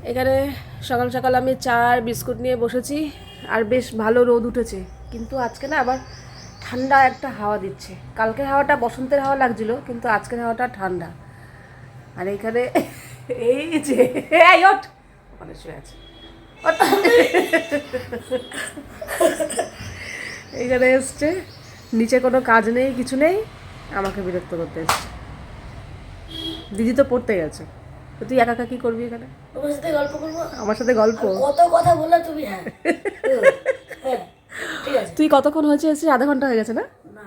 এখানে সকাল সকাল আমি চা আর বিস্কুট নিয়ে বসেছি আর বেশ ভালো রোদ উঠেছে, কিন্তু আজকে না আবার ঠান্ডা একটা হাওয়া দিচ্ছে। কালকের হাওয়াটা বসন্তের হাওয়া লাগছিল, কিন্তু আজকের হাওয়াটা ঠান্ডা। আর এখানে এই যে এই ওঠ, ওখানে শুয়ে আছে, ওঠ। এইখানে এসছে, নিচে কোনো কাজ নেই, কিছু নেই, আমাকে বিরক্ত করতে এসছে। দিদি তো পড়তে গেছে, তো তুই একা একা কি করবি এখানে? তোমার সাথে গল্প করবো। আমার সাথে গল্প? কত কথা বললে তুমি। হ্যাঁ হ্যাঁ ঠিক আছে। তুই কতক্ষণ হয়েছে এসে? আধা ঘন্টা হয়ে গেছে না? না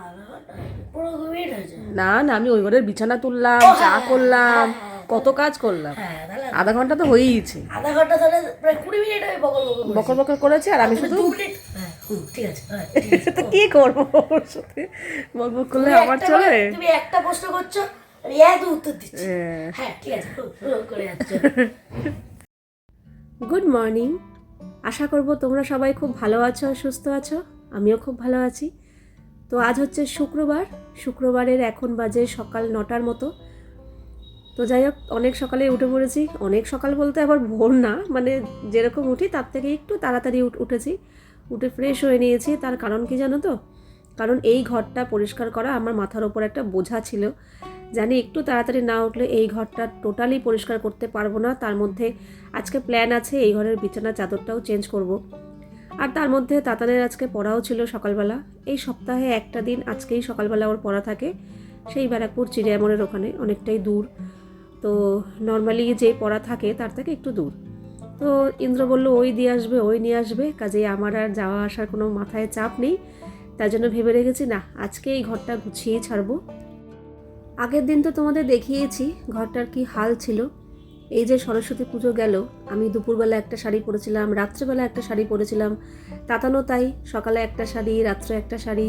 পুরো মিনিট হয়েছে। না না, আমি ওই ঘরের বিছানা তুললাম, চা করলাম, কত কাজ করলাম। হ্যাঁ তাহলে আধা ঘন্টা তো হয়েইছে। আধা ঘন্টা তাহলে প্রায় 20 মিনিট আমি বকর বকর বকর করেছি আর আমি শুধু 2 মিনিট। হ্যাঁ ঠিক আছে ঠিক আছে। তো কি করবো ওর সাথে বক বক করলে আমার চলে? তুমি একটা প্রশ্ন করছো আমি এক উত্তর দিচ্ছি। হ্যাঁ ঠিক আছে করে যাচ্ছ। গুড মর্নিং, আশা করব তোমরা সবাই খুব ভালো আছো, সুস্থ আছো। আমিও খুব ভালো আছি। তো আজ হচ্ছে শুক্রবার, শুক্রবারের এখন বাজে সকাল 9টার মতো। তো যাই হোক, অনেক সকালে উঠে পড়েছি। অনেক সকাল বলতে আবার ভোর না, মানে যেরকম উঠি তার থেকে একটু তাড়াতাড়ি উঠেছি। উঠে ফ্রেশ হয়ে নিয়েছি। তার কারণ কি জানো তো? কারণ এই ঘরটা পরিষ্কার করা আমার মাথার ওপর একটা বোঝা ছিল। জানি একটু তাড়াতাড়ি না উঠলে এই ঘরটা টোটালি পরিষ্কার করতে পারবো না। তার মধ্যে আজকে প্ল্যান আছে এই ঘরের বিছানা চাদরটাও চেঞ্জ করব। আর তার মধ্যে তাতানের আজকে পড়াও ছিল সকালবেলা। এই সপ্তাহে একটা দিন আজকেই সকালবেলা ওর পড়া থাকে, সেই ব্যারাকপুর চিড়িয়ামোড়ের ওখানে, অনেকটাই দূর। তো নর্মালি যে পড়া থাকে তার থেকে একটু দূর। তো ইন্দ্র বলল ওই দিয়ে আসবে, ওই নিয়ে আসবে, কাজেই আমার আর যাওয়া আসার কোনো মাথায় চাপ নেই। তার জন্য ভেবে রেখেছি না, আজকে এই ঘরটা গুছিয়েই ছাড়বো। আগের দিন তো তোমাদের দেখিয়েছি ঘরটার কি হাল ছিল। এই যে সরস্বতী পুজো গেল, আমি দুপুরবেলা একটা শাড়ি পরেছিলাম, রাত্রেবেলা একটা শাড়ি পরেছিলাম, তাতানো তাই, সকালে একটা শাড়ি, রাত্রে একটা শাড়ি,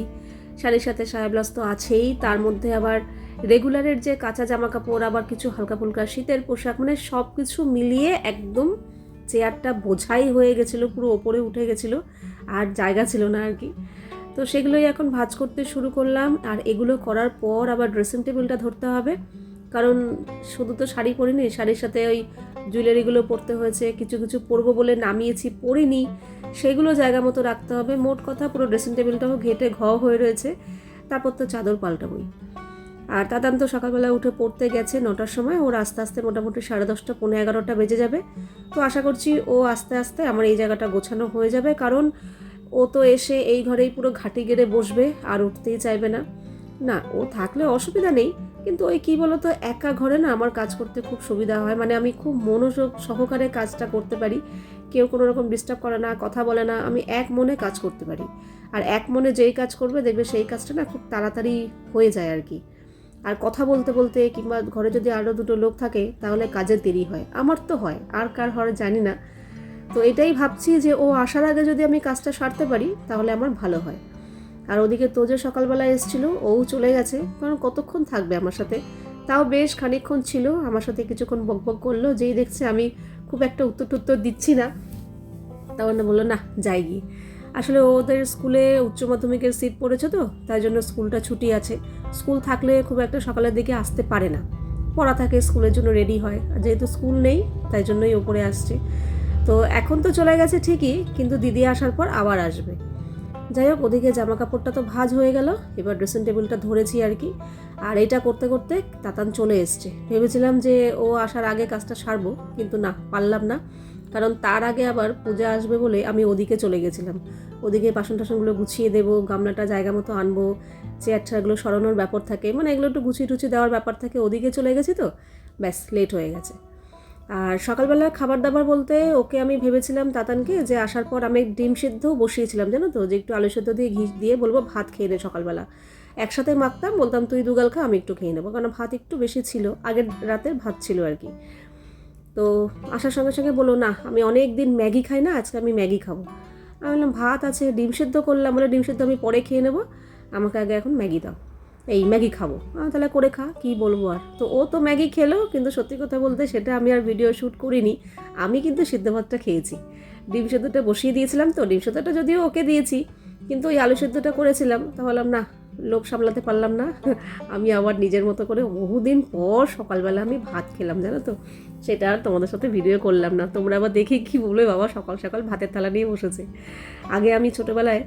শাড়ির সাথে সায়া ব্লাউজ তো আছেই, তার মধ্যে আবার রেগুলারের যে কাঁচা জামা কাপড়, আবার কিছু হালকা ফুলকা শীতের পোশাক, মানে সব কিছু মিলিয়ে একদম চেয়ারটা বোঝাই হয়ে গেছিলো, পুরো ওপরে উঠে গেছিলো, আর জায়গা ছিল না আর কি। তো সেগুলোই এখন ভাঁজ করতে শুরু করলাম। আর এগুলো করার পর আবার ড্রেসিং টেবিলটা ধরতে হবে, কারণ শুধু তো শাড়ি পরিনি, শাড়ির সাথে ওই জুয়েলারিগুলো পরতে হয়েছে, কিছু কিছু পরবো বলে নামিয়েছি, পরিনি, সেগুলো জায়গা মতো রাখতে হবে। মোট কথা পুরো ড্রেসিং টেবিলটাও ঘেটে হয়ে রয়েছে। তারপর তো চাদর পাল্টাবই। আর তাতান তো সকালবেলা উঠে পড়তে গেছে 9টার সময়, ওর আস্তে আস্তে মোটামুটি 10:30 পৌনে 11টা বেজে যাবে। তো আশা করছি ও আস্তে আস্তে আমার এই জায়গাটা গোছানো হয়ে যাবে, কারণ ও তো এসে এই ঘরেই পুরো ঘাঁটি গেড়ে বসবে আর উঠতেই চাইবে না। না, ও থাকলে অসুবিধা নেই, কিন্তু ওই কী বলো তো, একা ঘরে না আমার কাজ করতে খুব সুবিধা হয়, মানে আমি খুব মনোযোগ সহকারে কাজটা করতে পারি। কেউ কোনো রকম ডিস্টার্ব করে না, কথা বলে না, আমি এক মনে কাজ করতে পারি। আর এক মনে যেই কাজ করবে দেখবে সেই কাজটা না খুব তাড়াতাড়ি হয়ে যায় আর কি। আর কথা বলতে বলতে কিংবা ঘরে যদি আরও দুটো লোক থাকে তাহলে কাজের দেরি হয়, আমার তো হয়, আর কার হয় জানি না। তো এটাই ভাবছি যে ও আসার আগে যদি আমি কাজটা সারতে পারি তাহলে আমার ভালো হয়। আর ওদিকে তো যে সকালবেলা এসেছিল, ও চলে গেছে, কারণ কতক্ষণ থাকবে আমার সাথে। তাও বেশ খানিকক্ষণ ছিল আমার সাথে, কিছুক্ষণ বকবক করলো, যেই দেখছে আমি খুব একটা উত্তর টুত্তর দিচ্ছি না, তখন বললো না যাই গিয়ে। আসলে ওদের স্কুলে উচ্চ মাধ্যমিকের সিট পড়েছে, তো তাই জন্য স্কুলটা ছুটি আছে। স্কুল থাকলে খুব একটা সকালের দিকে আসতে পারে না, পড়া থাকে, স্কুলের জন্য রেডি হয়। আর যেহেতু স্কুল নেই তাই জন্যই ওপরে আসছে। তো এখন তো চলে গেছে ঠিকই, কিন্তু দিদি আসার পর আবার আসবে। যাই হোক, ওদিকে জামা কাপড়টা তো ভাঁজ হয়ে গেল, এবার ড্রেসিং টেবিলটা ধরেছি আর কি। আর এটা করতে করতে তাতান চলে এসছে। ভেবেছিলাম যে ও আসার আগে কাজটা সারবো, কিন্তু না, পারলাম না, কারণ তার আগে আবার পূজা আসবে বলে আমি ওদিকে চলে গেছিলাম। ওদিকে বাসন টাসনগুলো গুছিয়ে দেবো, গামলাটা জায়গা মতো আনবো, চেয়ার টেয়ারগুলো সরানোর ব্যাপার থাকে, মানে এগুলো একটু গুছিয়ে টুছিয়ে দেওয়ার ব্যাপার থাকে, ওদিকে চলে গেছি, তো ব্যাস লেট হয়ে গেছে। আর সকালবেলা খাবার দাবার বলতে ওকে আমি ভেবেছিলাম তাতানকে যে আসার পর আমি ডিম সিদ্ধও বসিয়েছিলাম, জানো তো, যে একটু আলু সিদ্ধ দিয়ে ঘি দিয়ে বলবো ভাত খেয়ে নে সকালবেলা। একসাথে মাখতাম, বলতাম তুই দুগাল খা, আমি একটু খেয়ে নেবো, কারণ ভাত একটু বেশি ছিল, আগের রাতের ভাত ছিল আর কি। তো আসার সঙ্গে সঙ্গে বলো না, আমি অনেক দিন ম্যাগি খাই না, আজকে আমি ম্যাগি খাবো। আমি বললাম ভাত আছে, ডিম সিদ্ধ করলাম, বলে ডিম সিদ্ধ আমি পরে খেয়ে নেবো, আমাকে আগে এখন ম্যাগি দাও, এই ম্যাগি খাবো। তাহলে করে খা, কী বলবো আর। তো ও তো ম্যাগি খেলো, কিন্তু সত্যি কথা বলতে সেটা আমি আর ভিডিও শ্যুট করিনি। আমি কিন্তু সিদ্ধ ভাতটা খেয়েছি, ডিম সিদ্ধটা বসিয়ে দিয়েছিলাম, তো ডিম সিদ্ধটা যদিও ওকে দিয়েছি, কিন্তু ওই আলু সিদ্ধটা করেছিলাম। তা বললাম না, লোভ সামলাতে পারলাম না, আমি আবার নিজের মতো করে বহুদিন পর সকালবেলা আমি ভাত খেলাম, জানো তো। সেটা আর তোমাদের সাথে ভিডিও করলাম না, তোমরা আবার দেখি কি বলবে, বাবা সকাল সকাল ভাতের থালা নিয়ে বসেছে। আগে আমি ছোটোবেলায়,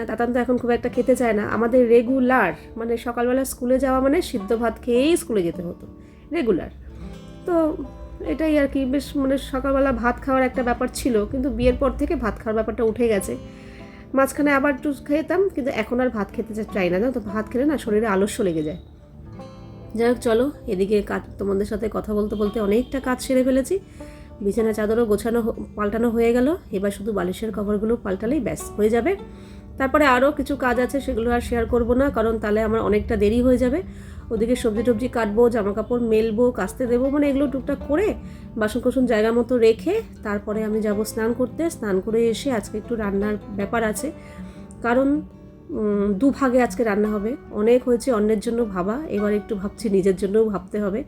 তাতান তো এখন খুব একটা খেতে চায় না, আমাদের রেগুলার মানে সকালবেলা স্কুলে যাওয়া মানে সিদ্ধ ভাত খেয়েই স্কুলে যেতে হতো, রেগুলার। তো এটাই আর কি, বেশ মানে সকালবেলা ভাত খাওয়ার একটা ব্যাপার ছিল, কিন্তু বিয়ের পর থেকে ভাত খাওয়ার ব্যাপারটা উঠে গেছে। মাঝখানে আবার একটু খেতাম, কিন্তু এখন আর ভাত খেতে চাই না, তো ভাত খেলে না শরীরে আলস্য লেগে যায়। যাই হোক চলো, এদিকে কাজ, তোমাদের সাথে কথা বলতে বলতে অনেকটা কাজ সেরে ফেলেছি। বিছানা চাদরও গোছানো পাল্টানো হয়ে গেল, এবার শুধু বালিশের কভারগুলো পাল্টালেই ব্যাস হয়ে যাবে। তারপরে আরও কিছু কাজ আছে, সেগুলো আর শেয়ার করব না, কারণ তাহলে আমার অনেকটা দেরি হয়ে যাবে। ওদিকে সবজি টবজি কাটবো, জামা কাপড় মেলবো, কাচতে দেবো, মানে এগুলো টুকটাক করে বাসন কোসন জায়গা মতো রেখে তারপরে আমি যাব স্নান করতে। স্নান করে এসে আজকে একটু রান্নার ব্যাপার আছে, কারণ দুভাগে আজকে রান্না হবে। অনেক হয়েছে অন্যের জন্য ভাবা, এবার একটু ভাবছি নিজের জন্যও ভাবতে হবে।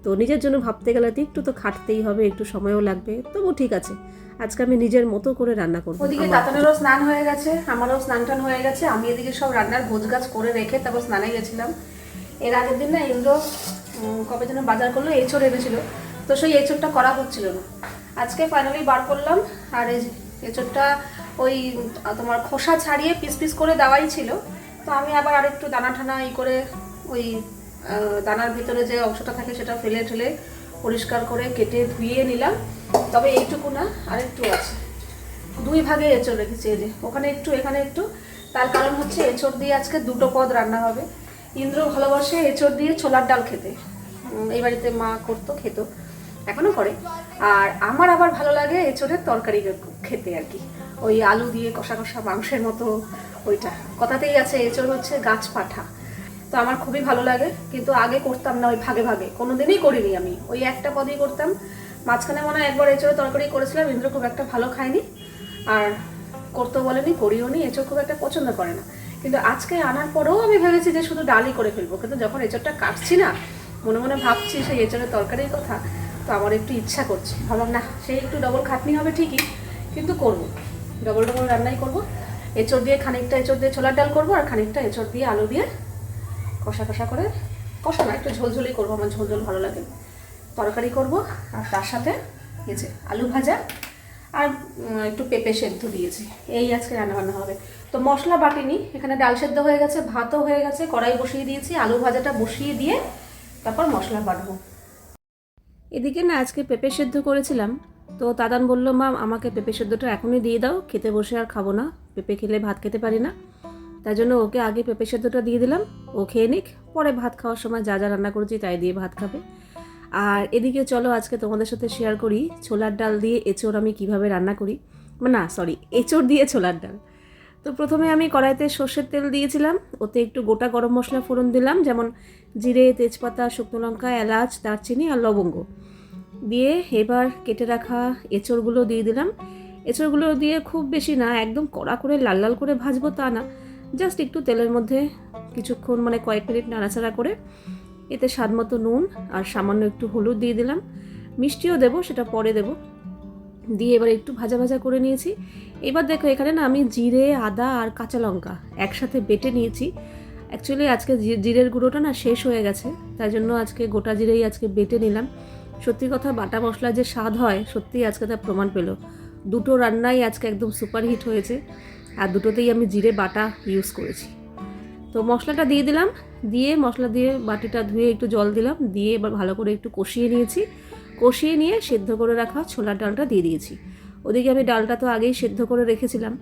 তো নিজের জন্য ভাবতে গেলে তো একটু তো খাটতেই হবে, একটু সময়ও লাগবে, তবু ঠিক আছে, আজকে আমি নিজের মতো করে রান্না করবো। ওদিকে তাতানেরও স্নান হয়ে গেছে, আমারও স্নান টান হয়ে গেছে। আমি এদিকে সব রান্নার গোছগাছ করে রেখে তারপর স্নানে গেছিলাম। এর আগের দিন না ইন্দ্র কবে যেন বাজার করলো, এঁচড় এনেছিল, তো সেই এঁচড়টা করা হচ্ছিল না। আজকে ফাইনালি বার করলাম, আর এই এঁচড়টা ওই তোমার খোসা ছাড়িয়ে পিস পিস করে দেওয়াই ছিল। তো আমি আবার আরেকটু দানা ঠানা করে ওই দানার ভিতরে যে অংশটা থাকে সেটা ফেলে ঠেলে পরিষ্কার করে কেটে ধুয়ে নিলাম। তবে এইটুকু না, আরেকটু আছে, দুই ভাগে এঁচড় রেখেছি, এই যে ওখানে একটু এখানে একটু। তার কারণ হচ্ছে এঁচড় দিয়ে আজকে দুটো পদ রান্না হবে। ইন্দ্র ভালোবাসে এঁচড় দিয়ে ছোলার ডাল খেতে, এই বাড়িতে মা করতো, খেত, এখনো করে। আর আমার আবার ভালো লাগে এঁচড়ের তরকারি খেতে আর কি, ওই আলু দিয়ে কষা কষা মাংসের মতো। ওইটা কথাতেই আছে, এঁচড় হচ্ছে গাছ পাঠা, তো আমার খুবই ভালো লাগে। কিন্তু আগে করতাম না ওই ভাগে ভাগে, কোনোদিনই করিনি আমি, ওই একটা পদই করতাম। মাঝখানে মনে হয় একবার এঁচড়ের তরকারি করেছিলাম, ইন্দ্র খুব একটা ভালো খায়নি, আর করতেও বলেনি, করিও নি, এঁচড় খুব একটা পছন্দ করে না। কিন্তু আজকে আনার পরেও আমি ভেবেছি যে শুধু ডালই করে ফেলবো, কিন্তু যখন এঁচড়টা কাটছি না, মনে মনে ভাবছি সেই এঁচড়ের তরকারির কথা, তো আমার একটু ইচ্ছা করছে। ভাবলাম না, সেই একটু ডবল খাটনি হবে ঠিকই, কিন্তু করবো, ডবল ডবল রান্নাই করবো। এঁচড় দিয়ে খানিকটা এঁচড় দিয়ে ছোলার ডাল করবো, আর খানিকটা এঁচড় দিয়ে আলু দিয়ে কষা কষা করে, কষা না একটু ঝোলঝোলই করবো, আমার ঝোলঝোল ভালো লাগে, তরকারি করব। আর তার সাথে এই যে আলু ভাজা আর একটু পেঁপে সেদ্ধ দিয়েছি, এই আজকে রান্নাবান্না হবে। তো মশলা বাটিনি, এখানে ডাল সেদ্ধ হয়ে গেছে, ভাতও হয়ে গেছে, কড়াই বসিয়ে দিয়েছি, আলু ভাজাটা বসিয়ে দিয়ে তারপর মশলা বাটবো। এদিকে না আজকে পেঁপে সেদ্ধ করেছিলাম, তো দাদান বললো, মা আমাকে পেঁপে সেদ্ধটা এখনই দিয়ে দাও, খেতে বসে আর খাবো না, পেঁপে খেলে ভাত খেতে পারি না। তাই জন্য ওকে আগে পেঁপে সেদ্ধটা দিয়ে দিলাম, ও খেয়ে নিক, পরে ভাত খাওয়ার সময় যা যা রান্না করেছি তাই দিয়ে ভাত খাবে। আর এদিকে চলো আজকে তোমাদের সাথে শেয়ার করি ছোলার ডাল দিয়ে এঁচড় আমি কিভাবে রান্না করি, না সরি, এঁচড় দিয়ে ছোলার ডাল। তো প্রথমে আমি কড়াইতে সর্ষের তেল দিয়েছিলাম, ওতে একটু গোটা গরম মশলা ফোড়ন দিলাম, যেমন জিরে, তেজপাতা, শুকনো লঙ্কা, এলাচ, দারচিনি আর লবঙ্গ দিয়ে এবার কেটে রাখা এঁচড়গুলো দিয়ে দিলাম। এঁচড়গুলো দিয়ে খুব বেশি না, একদম কড়া করে লাল লাল করে ভাজবো তা না, জাস্ট একটু তেলের মধ্যে কিছুক্ষণ মানে কয়েক মিনিট নাড়াচাড়া করে এতে স্বাদ মতো নুন আর সামান্য একটু হলুদ দিয়ে দিলাম, মিষ্টিও দেবো, সেটা পরে দেবো। দিয়ে এবার একটু ভাজা ভাজা করে নিয়েছি। এবার দেখো এখানে না আমি জিরে, আদা আর কাঁচা লঙ্কা একসাথে বেটে নিয়েছি। অ্যাকচুয়ালি আজকে জিরের গুঁড়োটা না শেষ হয়ে গেছে, তাই জন্য আজকে গোটা জিরেই আজকে বেটে নিলাম। সত্যি কথা, বাটা মশলা যে স্বাদ হয় সত্যিই আজকে তার প্রমাণ পেল। দুটো রান্নাই আজকে একদম সুপারহিট হয়েছে, আর দুটোতেই আমি জিরে বাটা ইউজ করেছি। তো মশলাটা দিয়ে দিলাম, দিয়ে মশলা দিয়ে বাটিটা ধুয়ে একটু জল দিলাম, দিয়ে এবার ভালো করে একটু কষিয়ে নিয়েছি। কষিয়ে নিয়ে সেদ্ধ করে রাখা ছোলার ডালটা দিয়ে দিয়েছি। ওদিকে আমি ডালটা তো আগেই সেদ্ধ করে রেখেছিলাম,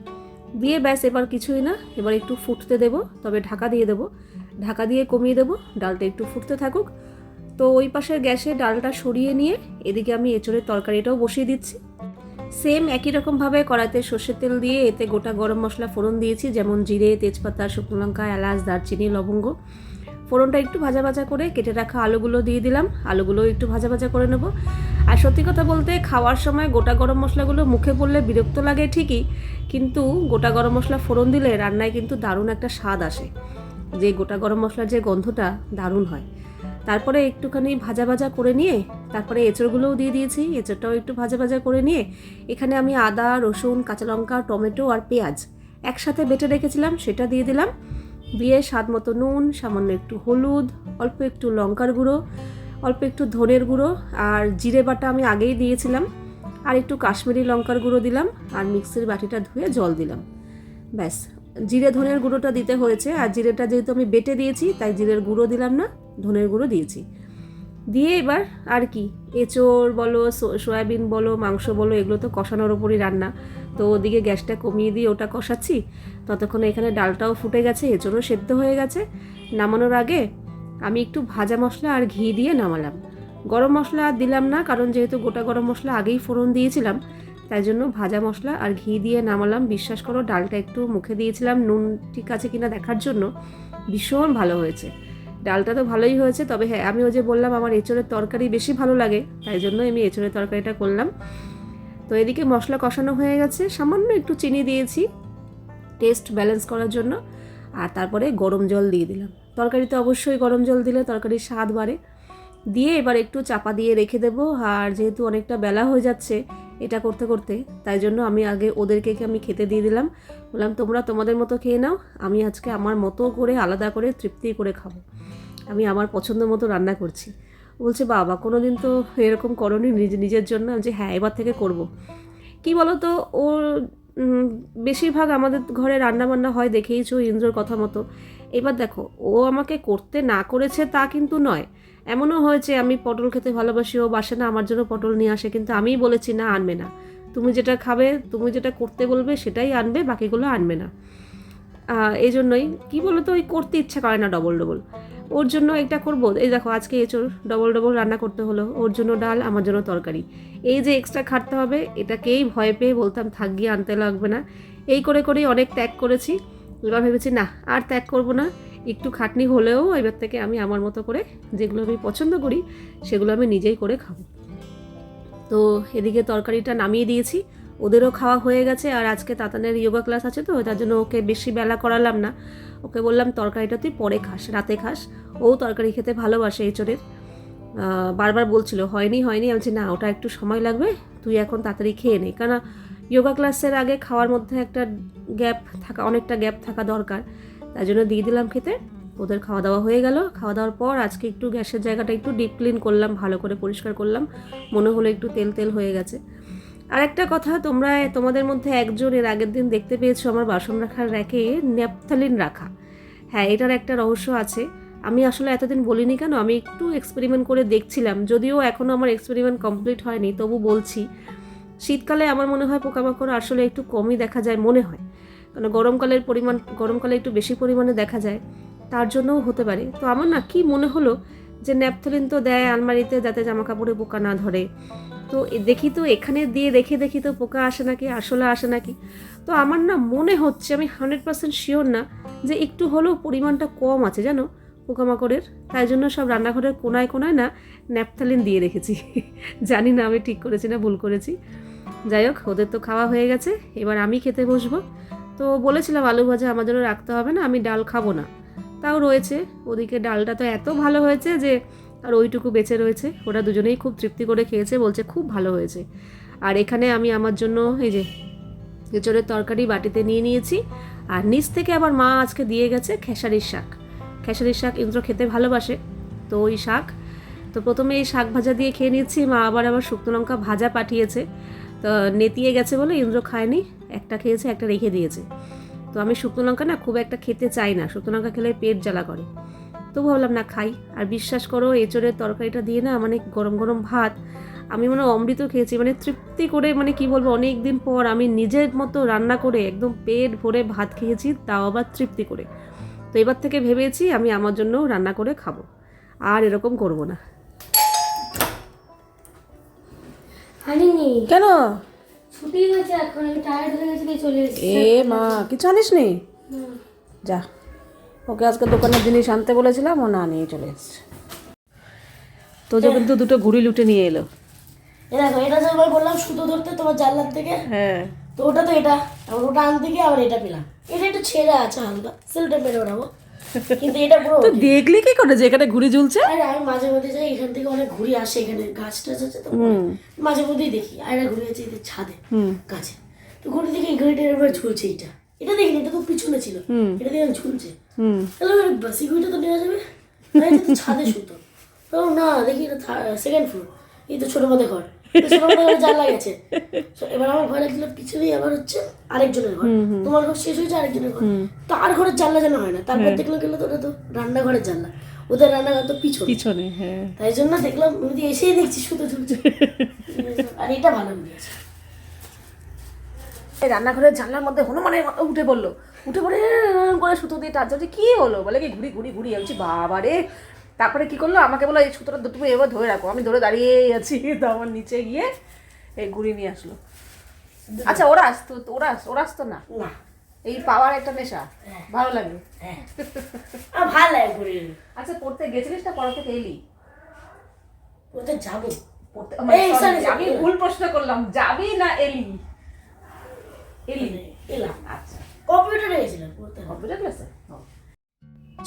দিয়ে ব্যাস এবার কিছুই না, এবার একটু ফুটতে দেবো, তবে ঢাকা দিয়ে দেবো, ঢাকা দিয়ে কমিয়ে দেবো, ডালটা একটু ফুটতে থাকুক। তো ওই পাশের গ্যাসে ডালটা সরিয়ে নিয়ে এদিকে আমি এঁচড়ের তরকারিটাও বসিয়ে দিচ্ছি। সেম একই রকমভাবে কড়াইতে সর্ষের তেল দিয়ে এতে গোটা গরম মশলা ফোড়ন দিয়েছি, যেমন জিরে, তেজপাতা, শুকনো লঙ্কা, এলাচ, দারচিনি, লবঙ্গ। ফোড়নটা একটু ভাজা ভাজা করে কেটে রাখা আলুগুলো দিয়ে দিলাম, আলুগুলো একটু ভাজা ভাজা করে নেব। আর সত্যি কথা বলতে খাওয়ার সময় গোটা গরম মশলাগুলো মুখে পড়লে বিরক্ত লাগে ঠিকই, কিন্তু গোটা গরম মশলা ফোড়ন দিলে রান্নায় কিন্তু দারুণ একটা স্বাদ আসে, যে গোটা গরম মশলার যে গন্ধটা দারুণ হয়। তারপরে একটুখানি ভাজা ভাজা করে নিয়ে তারপরে এঁচড়গুলোও দিয়ে দিয়েছি, এঁচড়টাও একটু ভাজা ভাজা করে নিয়ে এখানে আমি আদা, রসুন, কাঁচা লঙ্কা, টমেটো আর পেঁয়াজ একসাথে বেটে রেখেছিলাম সেটা দিয়ে দিলাম। দিয়ে স্বাদ মতো নুন, সামান্য একটু হলুদ, অল্প একটু লঙ্কার গুঁড়ো, অল্প একটু ধনের গুঁড়ো আর জিরে বাটা আমি আগেই দিয়েছিলাম, আর একটু কাশ্মীরি লঙ্কার গুঁড়ো দিলাম, আর মিক্সির বাটিটা ধুয়ে জল দিলাম। ব্যাস, জিরে ধনের গুঁড়োটা দিতে হয়েছে, আর জিরেটা যেহেতু আমি বেটে দিয়েছি তাই জিরের গুঁড়ো দিলাম না, ধনের গুঁড়ো দিয়েছি। দিয়ে এবার আর কি, এঁচোড় বলো, সয়াবিন বলো, মাংস বলো, এগুলো তো কষানোর ওপরই রান্না। তো ওদিকে গ্যাসটা কমিয়ে দিয়ে ওটা কষাচ্ছি, ততক্ষণে এখানে ডালটাও ফুটে গেছে, এঁচোড়ও সেদ্ধ হয়ে গেছে। নামানোর আগে আমি একটু ভাজা মশলা আর ঘি দিয়ে নামালাম। গরম মশলা আর দিলাম না, কারণ যেহেতু গোটা গরম মশলা আগেই ফোড়ন দিয়েছিলাম, তাই জন্য ভাজা মশলা আর ঘি দিয়ে নামালাম। বিশ্বাস করো, ডালটা একটু মুখে দিয়েছিলাম নুন ঠিক আছে কিনা দেখার জন্য, ভীষণ ভালো হয়েছে। ডালটা তো ভালোই হয়েছে, তবে হ্যাঁ, আমি ওই যে বললাম আমার এঁচোড়ের তরকারি বেশি ভালো লাগে, তাই জন্য আমি এঁচোড়ের তরকারিটা করলাম। তো এদিকে মশলা কষানো হয়ে গেছে, সামান্য একটু চিনি দিয়েছি টেস্ট ব্যালেন্স করার জন্য, আর তারপরে গরম জল দিয়ে দিলাম। তরকারিতে অবশ্যই গরম জল দিলে তরকারির স্বাদ বাড়ে। দিয়ে এবার একটু চাপা দিয়ে রেখে দেবো, আর যেহেতু অনেকটা বেলা হয়ে যাচ্ছে এটা করতে করতে, তাই জন্য আমি আগে ওদেরকে আমি খেতে দিয়ে দিলাম। বললাম তোমরা তোমাদের মতো খেয়ে নাও, আমি আজকে আমার মতো করে আলাদা করে তৃপ্তি করে খাবো, আমি আমার পছন্দ মতো রান্না করছি। বলছে বাবা কোনো দিন তো এরকম করনি নিজের জন্য। যে হ্যাঁ, এবার থেকে করব। কি বলো তো, ওর বেশিরভাগ আমাদের ঘরে রান্নাবান্না হয় দেখেইছো ইন্দ্রর কথা মতো। এবার দেখো, ও আমাকে করতে না করেছে তা কিন্তু নয়, এমনও হয়েছে আমি পটল খেতে ভালোবাসি, ও বাসে না, আমার জন্য পটল নিয়ে আসে, কিন্তু আমিই বলেছি না, আনবে না, তুমি যেটা খাবে, তুমি যেটা করতে বলবে সেটাই আনবে, বাকিগুলো আনবে না। এই জন্যই কি বলো তো, ওই করতে ইচ্ছা করে না ডবল ডবল। ওর জন্য এটা করবো, এই দেখো আজকে এঁচোড় ডবল ডবল রান্না করতে হলো, ওর জন্য ডাল, আমার জন্য তরকারি, এই যে এক্সট্রা খাটতে হবে, এটাকেই ভয় পেয়ে বলতাম থাক গিয়ে, আনতে লাগবে না। এই করে করেই অনেক ত্যাগ করেছি। এবার ভেবেছি না, আর ত্যাগ করব না, একটু খাটনি হলেও এবার থেকে আমি আমার মতো করে যেগুলো আমি পছন্দ করি সেগুলো আমি নিজেই করে খাবো। তো এদিকে তরকারিটা নামিয়ে দিয়েছি, ওদেরও খাওয়া হয়ে গেছে। আর আজকে তাতানের যোগা ক্লাস আছে, তো তার জন্য ওকে বেশি বেলা করালাম না, ওকে বললাম তরকারিটা তুই পরে খাস, রাতে খাস। ও তরকারি খেতে ভালোবাসে এঁচোড়ের, বারবার বলছিল হয়নি হয়নি, আমি বলছি না, ওটা একটু সময় লাগবে, তুই এখন তাড়াতাড়ি খেয়ে নে, কেন যোগা ক্লাসের আগে খাওয়ার মধ্যে একটা গ্যাপ থাকা, অনেকটা গ্যাপ থাকা দরকার, তাই জন্য দিয়ে দিলাম খেতে। ওদের খাওয়া দাওয়া হয়ে গেল। খাওয়া দাওয়ার পর আজকে একটু গ্যাসের জায়গাটা একটু ডিপ ক্লিন করলাম, ভালো করে পরিষ্কার করলাম, মনে হলো একটু তেল তেল হয়ে গেছে। আর একটা কথা, তোমাদের মধ্যে একজন এর আগের দিন দেখতে পেয়েছো আমার বাসন রাখার র্যাকে ন্যাপথালিন রাখা। হ্যাঁ, এটার একটা রহস্য আছে, আমি আসলে এতদিন বলিনি কেন, আমি একটু এক্সপেরিমেন্ট করে দেখছিলাম, যদিও এখনও আমার এক্সপেরিমেন্ট কমপ্লিট হয়নি, তবু বলছি। শীতকালে আমার মনে হয় পোকামাকড় আসলে একটু কমই দেখা যায় মনে হয়, কারণ গরমকালে একটু বেশি পরিমাণে দেখা যায়, তার জন্যও হতে পারে। তো আমার না কি মনে হলো যে ন্যাপথলিন তো দেয় আলমারিতে যাতে জামা কাপড়ে পোকা না ধরে, তো দেখি তো এখানে দিয়ে রেখে দেখি তো পোকা আসে নাকি, আসলে আসে নাকি। তো আমার না মনে হচ্ছে, আমি 100% শিওর না, যে একটু হলেও পরিমাণটা কম আছে জানো পোকামাকড়ের, তাই জন্য সব রান্নাঘরের কোনায় কোনায় না ন্যাপথলিন দিয়ে রেখেছি। জানি না আমি ঠিক করেছি না ভুল করেছি। যাই হোক, ওদের তো খাওয়া হয়ে গেছে, এবার আমি খেতে বসবো। তো বলেছিলাম আলু ভাজা আমার জন্য রাখতে হবে না, আমি ডাল খাবো না, তাও রয়েছে। ওদিকে ডালটা তো এত ভালো হয়েছে যে আর ওইটুকু বেঁচে রয়েছে, ওরা দুজনেই খুব তৃপ্তি করে খেয়েছে, বলছে খুব ভালো হয়েছে। আর এখানে আমি আমার জন্য এই যে এঁচোড়ের তরকারি বাটিতে নিয়ে নিয়েছি, আর নিচ থেকে আবার মা আজকে দিয়ে গেছে খেসারির শাক। খেসারির শাক ইন্দ্র খেতে ভালোবাসে, তো ওই শাক, তো প্রথমে এই শাক ভাজা দিয়ে খেয়ে নিচ্ছি, মা আবার শুকনো লঙ্কা ভাজা পাঠিয়েছে, তো নেতিয়ে গেছে বলে ইন্দ্র খায়নি, একটা খেয়েছে, একটা রেখে দিয়েছে। তো আমি শুকনো লঙ্কা না খুব একটা খেতে চাই না, শুকনো লঙ্কা খেলে পেট জ্বালা করে, তো ভাবলাম না খাই। আর বিশ্বাস করো এঁচোড়ের তরকারিটা দিয়ে না, মানে গরম গরম ভাত, আমি মানে অমৃত খেয়েছি, মানে তৃপ্তি করে, মানে কি বলবো, অনেক দিন পর আমি নিজের মতো রান্না করে একদম পেট ভরে ভাত খেয়েছি, তাও আবার তৃপ্তি করে। তো এবার থেকে ভেবেছি আমি আমার জন্যও রান্না করে খাবো, আর এরকম করব না। আনিনি কেন? ছুটি হয়েছে, এখন আমি টায়ার্ড হয়ে গেছি, তাই চলে এসেছি। এ মা, কিছু আনিস নি? যা, ওকে আজকে দোকানের জিনিস আনতে বলেছিলাম, ও না নিয়ে চলে এসছে। তো যখন তো দুটো ঘুড়ি লুটে নিয়ে এলো। দেখো, এটা যখন বললাম সুতো ধরতে তোমার জানলার থেকে, হ্যাঁ, তো ওটা তো এটা, আবার ওটা আনতে গিয়ে আবার এটা পেলাম। এটা একটু ছেঁড়া আছে হালকা, সেলটা মেরে ওঠাবো, কিন্তু এটা পুরো তো দেখলি কি করে যে এখানে ঘুড়ি ঝুলছে? আরে আমি মাঝে মধ্যে যাই, এখান থেকে অনেক ঘুড়ি আসে, এখানে গাছ টাছ আছে তো, মাঝে মধ্যেই দেখি। আর একটা ঘুড়ি আছে এদের ছাদে গাছে, তো ঘুড়ি দেখি এই ঘুড়িটার উপরে ঝুলছে এইটা, এটা দেখিনি, এটা তো পিছনে ছিল, এটা দেখলাম ঝুলছে। হুম তাহলে সিকিউরিটি তো নেওয়া যাবে না, এটা তো ছাদে শুতো। তো না দেখি এটা সেকেন্ড ফ্লোর, এই তো ছোট মধ্যে ঘর, ছোট মধ্যে ঘরে জানলা গেছে। So, এবার আমার ঘরে ছিল পিছনেই আবার হচ্ছে আরেকজনের ঘর, তোমার ঘর শেষ হয়েছে আরেকজনের ঘর, তার ঘরের জানলা যেন হয় না। তারপর দেখলাম গেলো তো ওটা তো রান্নাঘরের জানলা, ওদের রান্নাঘর তো পিছনে, পিছনে হ্যাঁ। তাই জন্য দেখলাম আমি এসেই দেখছি শুধু ঝুলছে। আর এটা ভালো নিয়েছে। এই রান্নাঘরের জানলার মধ্যে হনুমানের মতো উঠে পড়লো, উঠে পড়ে করে সুতো দিয়ে টাচ হচ্ছে, কি হলো বলে কি ঘুরি ঘুরি ঘুরি বলছি বাবা রে। তারপরে কি করলো, আমাকে বলো এই সুতোটা দুটো এবার ধরে রাখো, আমি ধরে দাঁড়িয়েই আছি। তো আমার নিচে গিয়ে এই ঘুরি নিয়ে আসলো। আচ্ছা ওরা আসতো না, না এই পাওয়ার একটা নেশা, ভালো লাগে। হ্যাঁ আমার ভালো লাগে ঘুরে। আচ্ছা পড়তে গেছিলিস না, পড়া থেকে এলি? ওতে যাবো পড়তে এই, sorry, আমি ভুল প্রশ্ন করলাম, যাবি না এলি? এলি এলাম, আচ্ছা কম্পিউটারে গেছিলাম পড়তে। কম্পিউটার ক্লাসে।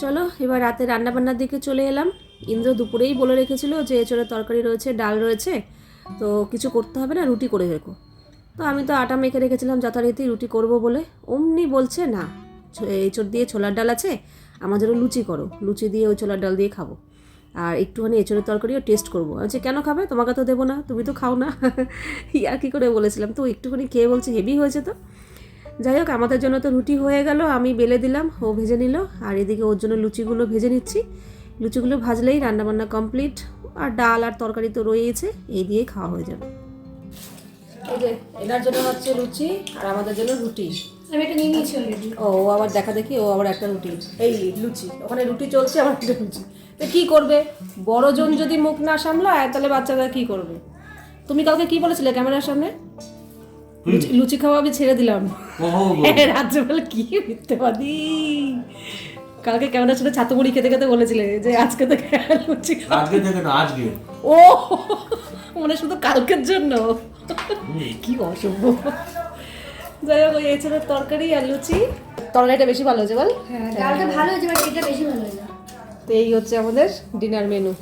চলো এবার রাতে রান্নাবান্নার দিকে চলে এলাম। ইন্দ্র দুপুরেই বলে রেখেছিল যে এঁচোড়ের তরকারি রয়েছে, ডাল রয়েছে, তো কিছু করতে হবে না, রুটি করে রেখো। তো আমি তো আটা মেখে রেখেছিলাম যথারীতি রুটি করব বলে, অমনি বলছে না এঁচোড় দিয়ে ছোলার ডাল আছে, আমার জন্য লুচি করো, লুচি দিয়ে ওই ছোলার ডাল দিয়ে খাবো, আর একটুখানি এঁচোড়ের তরকারিও টেস্ট করবো। আচ্ছা কেন খাবে, তোমাকে তো দেবো না, তুমি তো খাও না। আর কি করে বলেছিলাম, তো একটুখানি খেয়ে বলছে হেভি হয়েছে। তো যাই হোক আমাদের জন্য তো রুটি হয়ে গেল, আমি বেলে দিলাম, ও ভেজে নিল, আর এদিকে ওর জন্য লুচিগুলো ভেজে নিচ্ছি। লুচিগুলো ভাজলেই রান্নাবান্না কমপ্লিট, আর ডাল আর তরকারি তো রয়েছে, এই দিয়েই খাওয়া হয়ে যাবে। এই যে এনার জন্য হচ্ছে লুচি আর আমাদের জন্য রুটি। আমি এটা নিয়ে নিয়েছি অলরেডি। ও আবার দেখা দেখি, ও আবার একটা রুটি, এই লুচি, ওখানে রুটি চলছে, আমার একটা লুচি। তো কী করবে, বড়জন যদি মুখ না সামলায় তাহলে বাচ্চারা কী করবে? তুমি কালকে কি বলেছিলে ক্যামেরার সামনে? লুচি খাওয়া আমি ছেড়ে দিলাম। রাজ্য বলে কি মিথ্যেবাদী, কালকে ক্যামেরার সামনে ছাতুমুড়ি খেতে খেতে বলেছিলে যে আজকে তো লুচি আজকে থেকে না আজকে। ও মানে শুধু কালকের জন্য, কি অসভ্য। যাই হোক ওই এঁচড়ের তরকারি আর লুচি, তরকারিটা বেশি ভালো হয়েছে বল? হ্যাঁ ডালটা ভালো হয়েছে, বাট এটা বেশি ভালো হয়েছে। তো এই হচ্ছে আমাদের ডিনার মেনু।